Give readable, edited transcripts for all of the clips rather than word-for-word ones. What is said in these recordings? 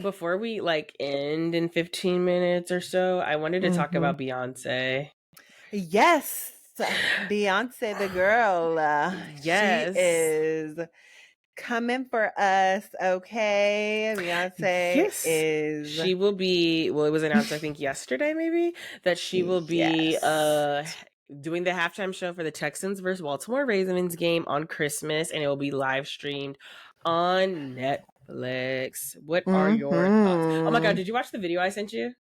Before we like end in 15 minutes or so, I wanted to talk Hmm. about Beyonce. Yes, Beyonce, the girl. She Yes. is coming for us. Okay, Beyonce Yes. is. She will be, well, it was announced I think yesterday maybe that she will be Yes. doing the halftime show for the Texans versus Baltimore Ravens game on Christmas, and it will be live streamed on Netflix. What are your thoughts? Oh my God, Hmm. did you watch the video I sent you?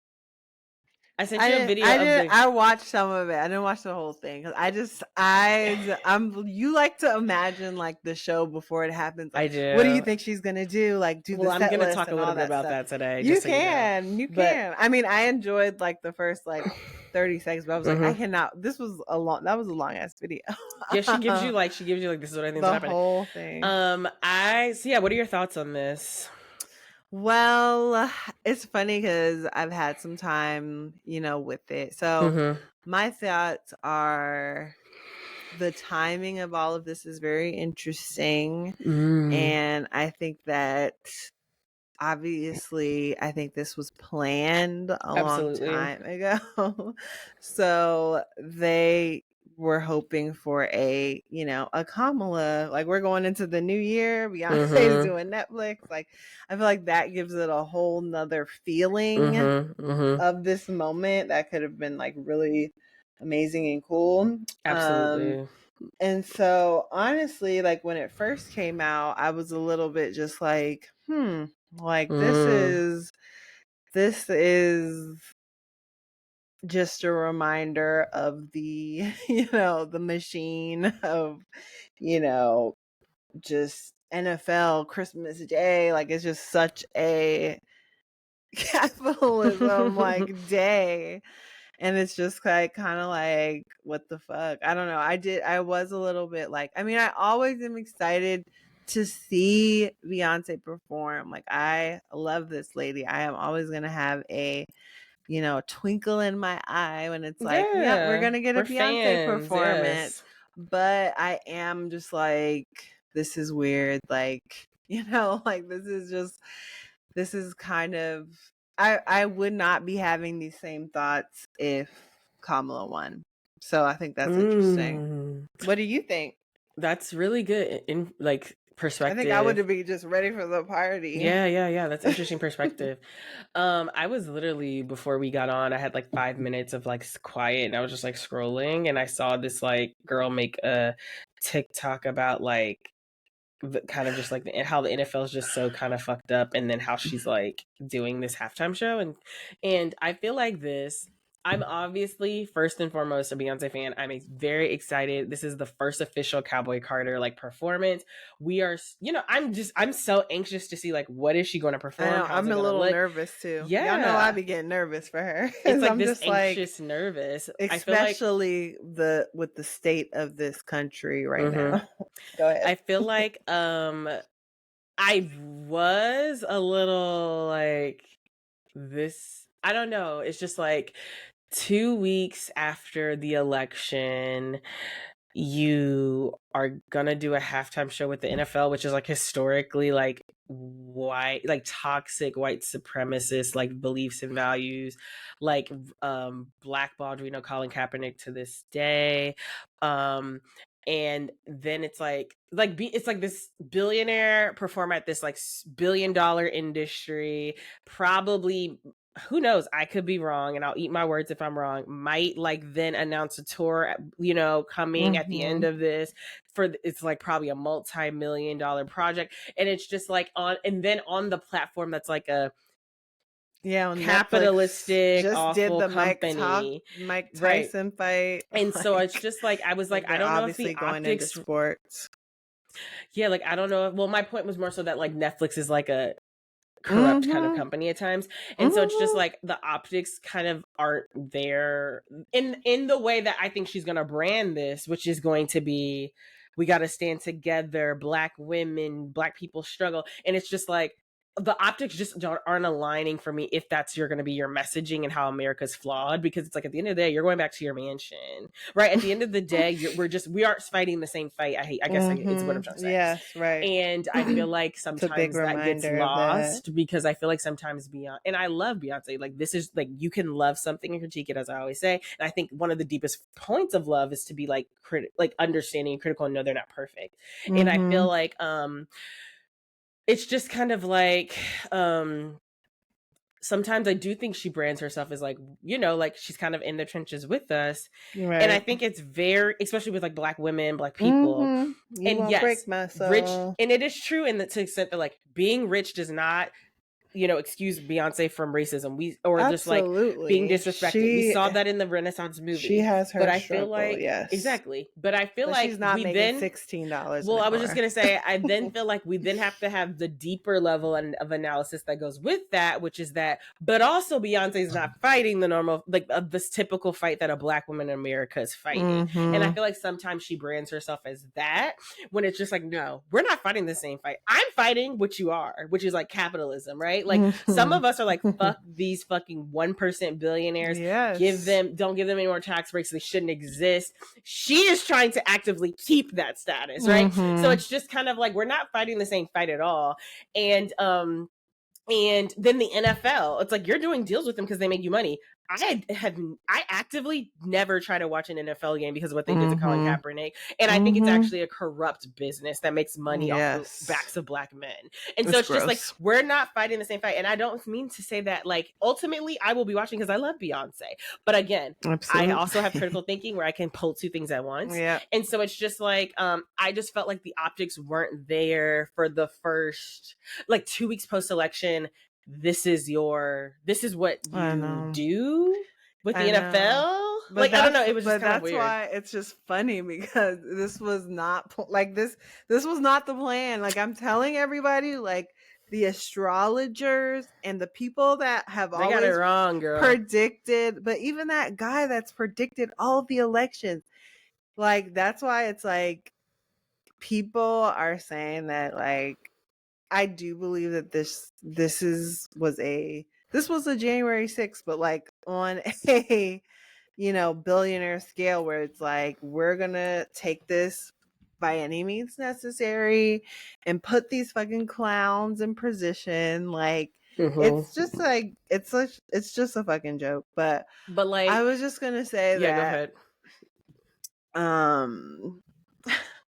I sent I you a didn't. video I of didn't. the I watched some of it. I didn't watch the whole thing because I'm. You like to imagine like the show before it happens. Like, I what do you do. think she's gonna do? Like, do the Well, I'm set gonna list talk a and little all bit that about stuff. that today, just You so you know. can. You But can. I mean, I enjoyed like the first like 30 seconds, but I was like, I mhm. cannot. This was a long. That was a long ass video. Yeah, she gives you like this is what I think is The happening. whole thing. I so yeah. What are your thoughts on this? Well, it's funny because I've had some time, with it. So Mm-hmm. my thoughts are the timing of all of this is very interesting. Mm, And I think that obviously, I think this was planned a long absolutely. time ago. So they were hoping for a Kamala. Like we're going into the new year. Beyonce's Mm-hmm. doing Netflix. Like I feel like that gives it a whole nother feeling Mm-hmm. Mm-hmm. of this moment that could have been like really amazing and cool. Um, Absolutely. and so honestly, like when it first came out, I was a little bit just like, like Mm, this is just a reminder of the, the machine of, you know, just NFL Christmas Day. Like it's just such a capitalism like day. And it's just like kind of like what the fuck. I don't know. I was a little bit like, I mean, I always am excited to see Beyonce perform. Like I love this lady. I am always gonna have a twinkle in my eye when it's like, yeah, we're yeah, gonna get a we're Beyonce fans. performance. Yes. But I am just like, this is weird. Like, like this is kind of I would not be having these same thoughts if Kamala won. So I think that's interesting. Mm, What do you think? that's really good in like I think I perspective. would be just ready for the party. Yeah, yeah, yeah. That's interesting perspective. I was literally before we got on, I had like 5 minutes of like quiet and I was just like scrolling and I saw this like girl make a TikTok about like kind of just like how the NFL is just so kind of fucked up and then how she's like doing this halftime show and I feel like this I'm obviously first and foremost a Beyonce fan. I'm very excited. This is the first official Cowboy Carter like performance. We are, I'm so anxious to see like what is she going to I perform? know. How's I'm it a going to little look? nervous too. Y'all know I Yeah, be getting nervous for her. it's like I'm this just like, anxious, nervous. I feel like, especially with the state of this country right mhm. now. Go ahead. I feel like, I was a little like this. I don't know. It's just like 2 weeks after the election, you are gonna do a halftime show with the NFL, which is like historically like white, like toxic white supremacist like beliefs and values, like blackballed, Colin Kaepernick to this day. Um and then it's it's like this billionaire perform at this like $1 billion industry, probably, who knows, I could be wrong and I'll eat my words if I'm wrong, might like then announce a tour, coming at the end Hmm. of this for it's like probably a multi-million-dollar project, and it's just like on and then on the platform that's like a Yeah, on Netflix capitalistic just did awful the company, Mike right? Tyson fight. And so it's Like, just like I was like, I they're don't know if the obviously going into optics, sports. yeah, like I don't know if, well, my point was more so that like Netflix is like a corrupt kind of Mm-hmm. company at times, and so it's just Mm-hmm. like the optics kind of aren't there in the way that I think she's going to brand this, which is going to be, we got to stand together, black women, black people struggle, and it's just like the optics just aren't aligning for me if that's going to be your messaging and how America's flawed, because it's like at the end of the day you're going back to your mansion, right? At the end of the day we aren't fighting the same fight. I guess it's what I'm trying to say. Yes, right. And I feel like It's a big sometimes that gets reminder of that. lost, because I feel like sometimes Beyonce, and I love Beyonce, like this is like, you can love something and critique it, as I always say. And I think one of the deepest points of love is to be like like understanding and critical and know they're not perfect. And I feel like it's just kind of like sometimes I do think she brands herself as like, you know, like she's kind of in the trenches with us. Right. And I think it's very, especially with like Black women, Black people. You and won't yes, break my soul. rich, and it is true in the to extent that like being rich does not, you know, excuse Beyonce from racism. Just like being disrespected. We saw that in the Renaissance movie. She has her but I struggle, feel like yes. Exactly. But I feel like she's not we making then $16. Well, anymore. I was just gonna say, I then feel like we then have to have the deeper level of analysis that goes with that, which is that, but also Beyonce's not fighting the normal, like this typical fight that a Black woman in America is fighting. And I feel like sometimes she brands herself as that, when it's just like, no, we're not fighting the same fight. I'm fighting what you are, which is like capitalism, right? Like some of us are like, fuck these fucking 1% billionaires. Yes. Don't give them any more tax breaks. They shouldn't exist. She is trying to actively keep that status, right? So it's just kind of like, we're not fighting the same fight at all. And then the NFL, it's like, you're doing deals with them because they make you money. I actively never try to watch an NFL game because of what they did to Colin Kaepernick. And I think it's actually a corrupt business that makes money off the backs of Black men. And so it's gross. Just like, we're not fighting the same fight. And I don't mean to say that, like, ultimately I will be watching because I love Beyonce. But again, I also have critical thinking where I can pull two things at once. Yeah. And so it's just like, I just felt like the optics weren't there for the first, like, 2 weeks post-election. This is what you do with the NFL. But like, I don't know. It was just kind of weird. That's why it's just funny, because this was not like this was not the plan. Like, I'm telling everybody, like the astrologers and the people that have always got it wrong, girl. Predicted, but even that guy that's predicted all of the elections, like, that's why it's like people are saying that, like, I do believe that this was a January 6th, but like on a, you know, billionaire scale, where it's like, we're gonna take this by any means necessary and put these fucking clowns in position. Like, it's just like, it's just a fucking joke. But like, I was just gonna say that. Go ahead.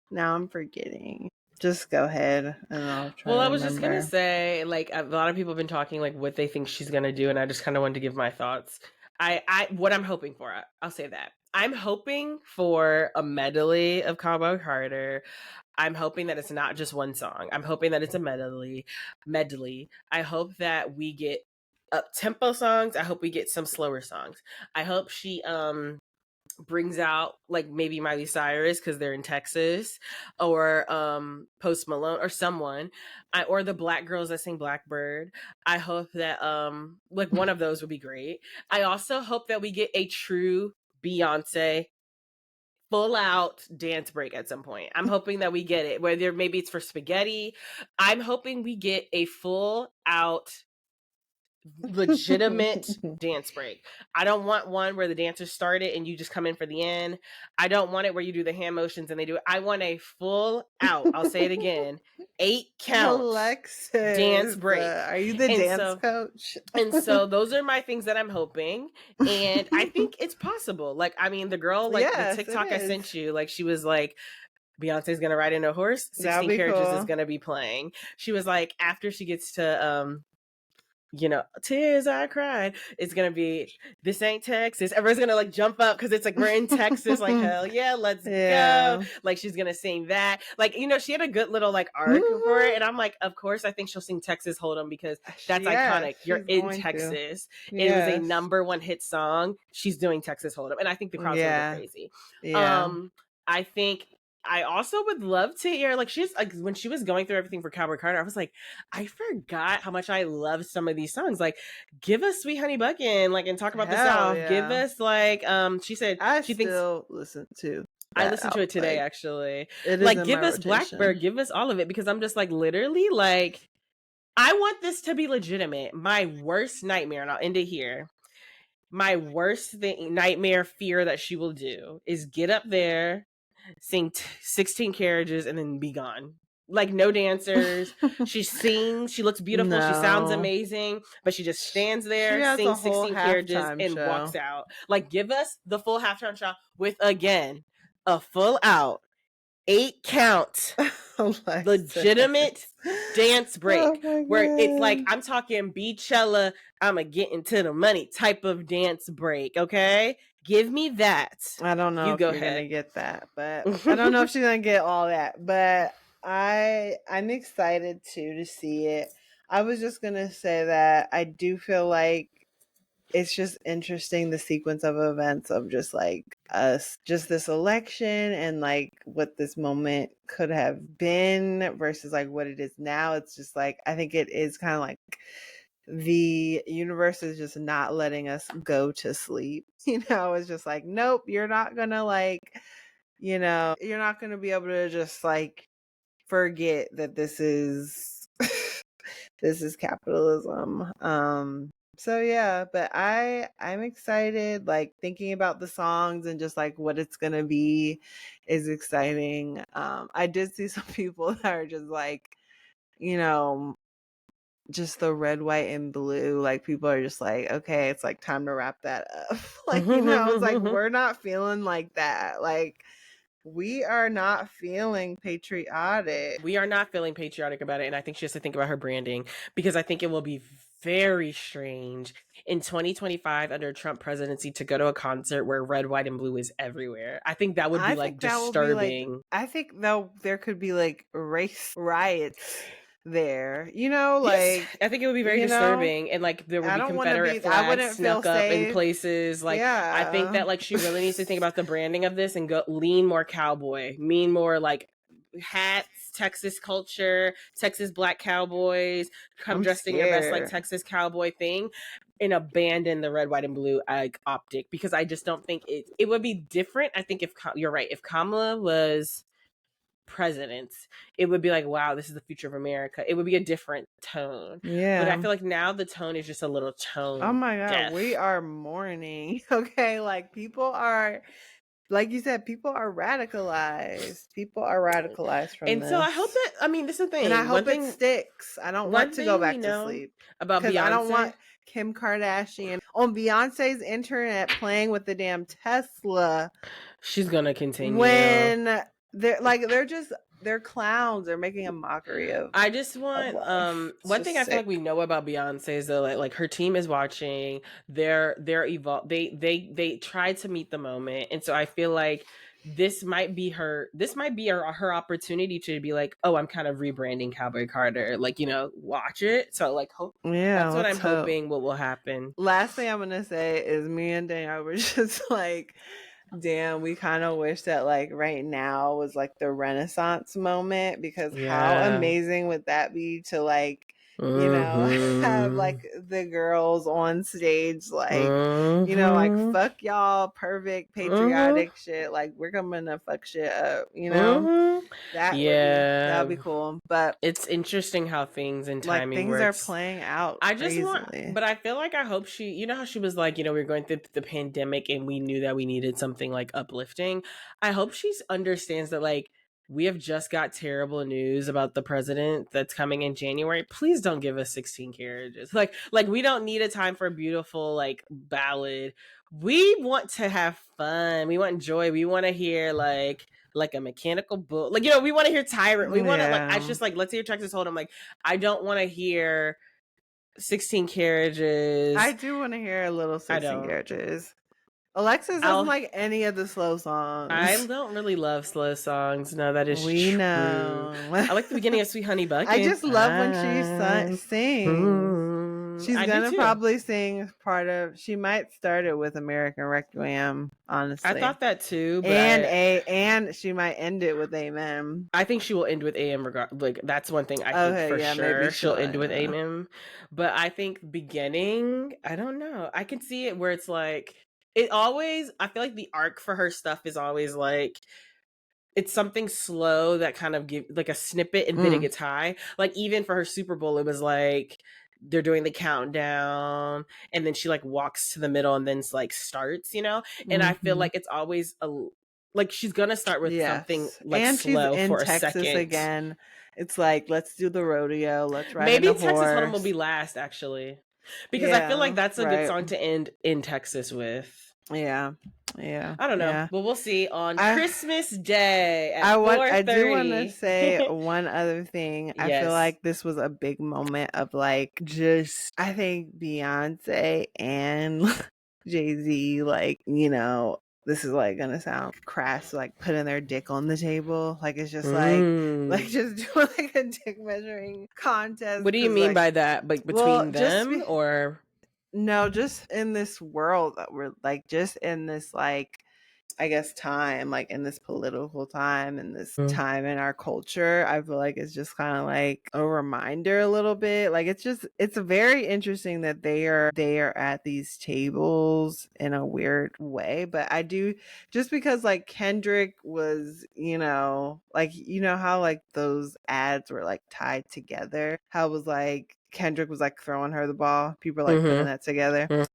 Now I'm forgetting. Just go ahead and I'll try. Well, I was just gonna say, like, a lot of people have been talking like what they think she's gonna do, and I just kind of wanted to give my thoughts. What I'm hoping for, I'll say that I'm hoping for a medley of Cowboy Carter. I'm hoping that it's not just one song. I'm hoping that it's a medley. I hope that we get up-tempo songs. I hope we get some slower songs. I hope she brings out like maybe Miley Cyrus because they're in Texas, or Post Malone or someone, or the Black girls that sing Blackbird. I hope that like one of those would be great. I also hope that we get a true Beyonce full out dance break at some point. I'm hoping that we get it, whether maybe it's for Spaghetti. I'm hoping we get a full out legitimate dance break. I don't want one where the dancers start it and you just come in for the end. I don't want it where you do the hand motions and they do it. I want a full out, I'll say it again, 8 count Alexis, dance break. Are you the dance coach? And so those are my things that I'm hoping, and I think it's possible. Like, I mean, the girl, like, the TikTok I sent you, like, she was like, Beyonce's gonna ride in a horse, 16 carriages is gonna be playing. She was like, after she gets to you know, tears I cried, it's gonna be, this ain't Texas. Everyone's gonna like jump up because it's like, we're in Texas, like, hell yeah, let's go. Like, she's gonna sing that. Like, you know, she had a good little like arc for it, and I'm like, of course I think she'll sing Texas Hold'em because that's iconic. You're in Texas. It was a #1 hit song. She's doing Texas Hold'em, and I think the crowd's gonna go crazy. I think I also would love to hear, like, she's like, when she was going through everything for Cowboy Carter, I was like, I forgot how much I love some of these songs. Like, give us Sweet Honey Buckin', like, and talk about the South. Give us like, she said she thinks listen to. I listened to it today, actually. Like, give us rotation. Blackbird, give us all of it, because I'm just like, literally, like, I want this to be legitimate. My worst nightmare, and I'll end it here. My worst nightmare fear that she will do is get up there, sing 16 carriages, and then be gone. Like, no dancers. She sings, she looks beautiful, she sounds No. amazing, but she just stands She there, has a sings whole 16 carriages, halftime and show. walks out. Like, give us the full halftime show with, again, a full out 8 count legitimate dance break where it's like, I'm talking Beachella, I'ma get into the money type of dance break. Okay, give me that. I don't know You if go you're ahead. gonna get that, but I don't know if she's gonna get all that. But I'm excited too to see it. I was just gonna say that I do feel like it's just interesting, the sequence of events of just like us, just this election and like what this moment could have been versus like what it is now. It's just like, I think it is kind of like the universe is just not letting us go to sleep. It's just like, nope, you're not gonna like, you're not gonna be able to just like forget that this is this is capitalism. So yeah, but I'm excited, like thinking about the songs and just like what it's gonna be is exciting. I did see some people that are just like, you know, just the red, white, and blue. Like people are just like, okay, it's like time to wrap that up. Like, it's like we're not feeling like that. Like we are not feeling patriotic. We are not feeling patriotic about it, and I think she has to think about her branding, because I think it will be very strange in 2025 under Trump presidency to go to a concert where red, white, and blue is everywhere. I think that would be like disturbing. I think though there could be like race riots there. Yes, Like I think it would be very disturbing, and like there would I be don't want to Confederate be. I flags wouldn't feel snuck up in safe. places. Like, I think Yeah. that like she really needs to think about the branding of this and go lean more cowboy, mean more like hats, Texas culture, Texas black cowboys, come I'm dressed in your best like scared. Texas cowboy thing, and abandon the red, white, and blue like optic, because I just don't think it would be different. I think if you're right, if Kamala was president, it would be like, wow, this is the future of America. It would be a different tone. But I Yeah. feel like now the tone is just a little tone Oh my God, we deaf. are mourning. Okay, like people are, like you said, people are radicalized. People are radicalized from And so I hope this. that, I mean, this is the And I thing. hope it sticks. I don't want One to go thing we back to know sleep about because I don't Beyonce, want Kim Kardashian on Beyonce's internet playing with the damn Tesla she's gonna continue. when they're clowns. They're making a mockery I just of want life. It's one thing just I feel like sick. we know about Beyonce is that like her team is watching. They're evolve. They try to meet the moment, and so I feel like this might be her opportunity to be like, oh, I'm kind of rebranding Cowboy Carter. Like, watch it. So like hope Yeah, that's what let's I'm hope. hoping what will happen. Last thing I'm gonna say is me and Danielle were just like, damn, we kind of wish that like right now was like the Renaissance moment, because how Yeah. amazing would that be to like, have Mm-hmm. like the girls on stage, like, like Mm-hmm. fuck y'all, perfect Mm-hmm. patriotic shit. Like we're coming to fuck shit up. Mm-hmm. That'd Yeah. be cool. But It's interesting how things and like timing things are works. playing out I just want, crazily. but I feel like I hope how she was like, we were going through the pandemic and we knew that we needed something like uplifting. I hope she understands that, like, we have just got terrible news about the president that's coming in January. Please don't give us 16 carriages. Like we don't need a time for a beautiful like ballad. We want to have fun. We want joy. We want to hear like a mechanical bull. Like, we want to hear Tyrant. We want to like I Yeah. just like let's hear Texas Hold'em. Like, I don't want to hear 16 carriages. I do want to hear a little I 16 don't. carriages. Alexis doesn't I'll like any of the slow I songs. don't really love slow songs. No, that is We true. know. I like the beginning of Sweet Honey I Bucket. just love when she sings. She's I do gonna too. probably sing she might start it with American Requiem, I honestly. thought that too, but And she might end it with Amen. I think she will end with AM regard. Like, that's one thing I think Okay, for yeah, maybe sure she'll she'll, end with yeah. AM. But I think beginning, I don't know. I can see it where it's like it always. I feel like the arc for her stuff is always like it's something slow that kind of give like a snippet and then it gets high. Like even for her Super Bowl, it was like they're doing the countdown and then she like walks to the middle and then like starts, you know? And I feel like it's always like she's gonna start with something Yes. like And she's slow in for a Texas second. again. It's like, let's do the rodeo. Let's ride in Maybe a Texas Hold'em will be horse. last actually. Because I feel like Yeah, that's a good right. song to end in Texas with. Yeah. Yeah. I don't know. Yeah. But we'll see on I Christmas Day at I do want to 4:30. say one other thing. I feel Yes. like this was a big moment of like just I think Beyonce and Jay-Z, like, this is like gonna sound crass, like putting their dick on the table. Like it's just like just doing like a dick measuring contest. What do you Cause mean like, by that? Like well, between them or no, just in this world that we're like, just in this like I guess time, like in this political time and this time in our culture, I feel like it's just kind of like a reminder a little bit. Like it's very interesting that they are at these tables in a weird way. But I do just because like Kendrick was, like how like those ads were like tied together. How it was like Kendrick was like throwing her the ball. People are like putting that together.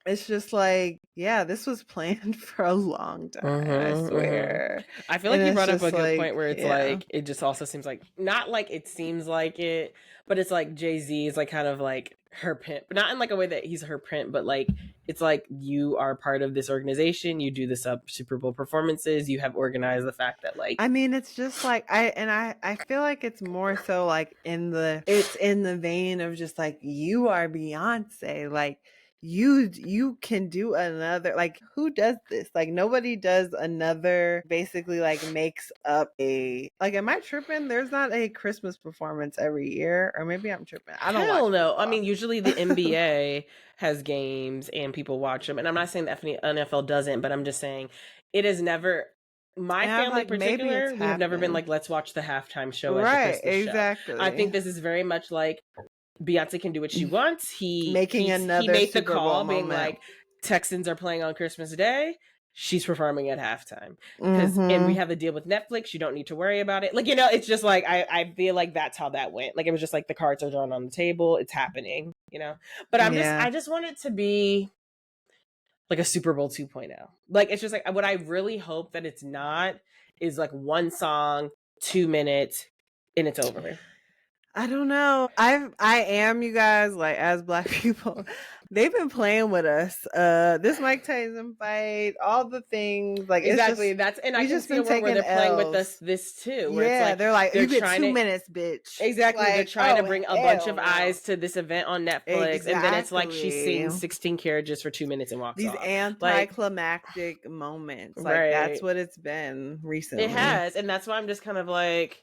It's just like, yeah, this was planned for a long time, I swear. I feel And like you it's brought up a just good like, point where it's yeah. like it just also seems like not like it seems like it, but it's like Jay-Z is like kind of like her pimp, but not in like a way that he's her pimp, but like it's like you are part of this organization, you do this up Super Bowl performances, you have organized the fact that like I mean, it's just like I feel like it's more so like it's in the vein of just like you are Beyonce, like you can do another, like who does this, like nobody does another, basically like makes up a, like am I tripping, there's not a Christmas performance every year, or maybe I'm tripping, I don't hell watch no. I football. mean, usually the NBA has games and people watch them. And I'm not saying the NFL doesn't, but I'm just saying it is never, my And I'm family in like, maybe it's particular, we have never been happened. like, let's watch the halftime show at the Right, Christmas show. I think exactly. this is very much like Beyonce can do what she wants. Making He another made the Super Bowl call being moment. like, Texans are playing on Christmas Day. She's performing at halftime and we Mm-hmm. have a deal with Netflix. You don't need to worry about it. Like, you know, it's just like I feel like that's how that went. Like it was just like the cards are drawn on the table. It's happening, you know. But Yeah. I just want it to be like a Super Bowl 2.0. Like it's just like what I really hope that it's not is like one song, 2 minutes, and it's over. I don't know. I am, you guys, like as Black people, they've been playing with us. This Mike Tyson fight, all the things, like it's Exactly. just That's and I we can just see a been world where taking they're playing with L's. this too, where it's Yeah, like they're like, they're you get trying two to minutes, bitch. exactly. They're Like, trying to oh bring a bunch hell of no. eyes to this event on Netflix, and then it's like she Exactly. sings 16 carriages for 2 minutes and walks These off. Like, anticlimactic moments. Like that's right. what it's been It recently. has. And that's why I'm just kind of like,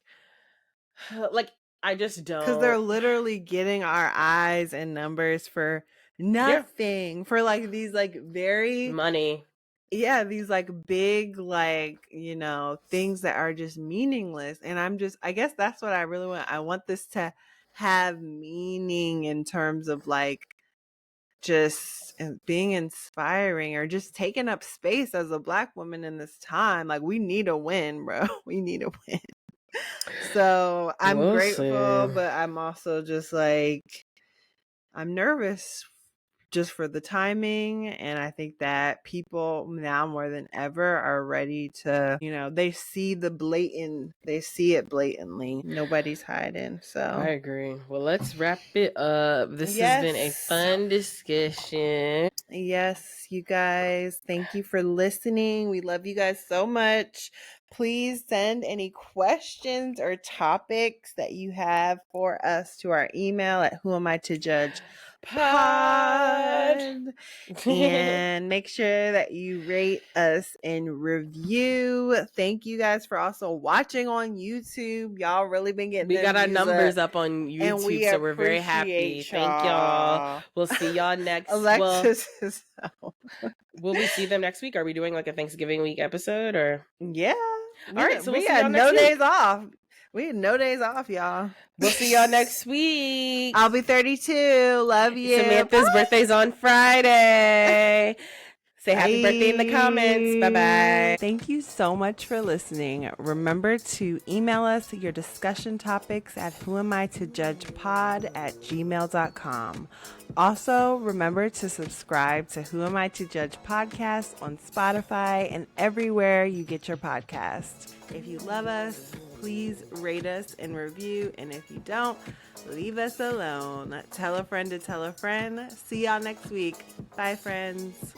I just Because they're don't. literally getting our eyes and numbers for Yeah. nothing. For like these like very, Money. yeah, these like big, like, things that are just meaningless. And I guess that's what I really want. I want this to have meaning in terms of like just being inspiring or just taking up space as a Black woman in this time. Like we need a win, bro. We need a win. So I'm We'll see. grateful, but I'm also just like, I'm nervous just for the timing. And I think that people now more than ever are ready to, they see they see it blatantly. Nobody's hiding. I So, agree. Well, let's wrap it up. This has been a yes. fun discussion. Yes, you guys, thank you for listening. We love you guys so much. Please send any questions or topics that you have for us to our email at whoamitojudge Pod. pod, and make sure that you rate us and review. Thank you guys for also watching on YouTube. Y'all really been getting We got them our views numbers up, up on and YouTube, we so we're very happy. appreciate Thank y'all. y'all. We'll see y'all next. Well, Alexis is out. will we see them next week? Are we doing like a Thanksgiving week episode or? Yeah. All right, so we'll We see had y'all next no week. days off. We had no days off, y'all. We'll see y'all next week. I'll be 32. Love you. Samantha's birthday's on Friday. Say happy birthday in the comments. Bye-bye. Thank you so much for listening. Remember to email us your discussion topics at whoamitojudgepod@gmail.com. Also, remember to subscribe to Who Am I to Judge podcast on Spotify and everywhere you get your podcast. If you love us, please rate us and review. And if you don't, leave us alone. Tell a friend to tell a friend. See y'all next week. Bye, friends.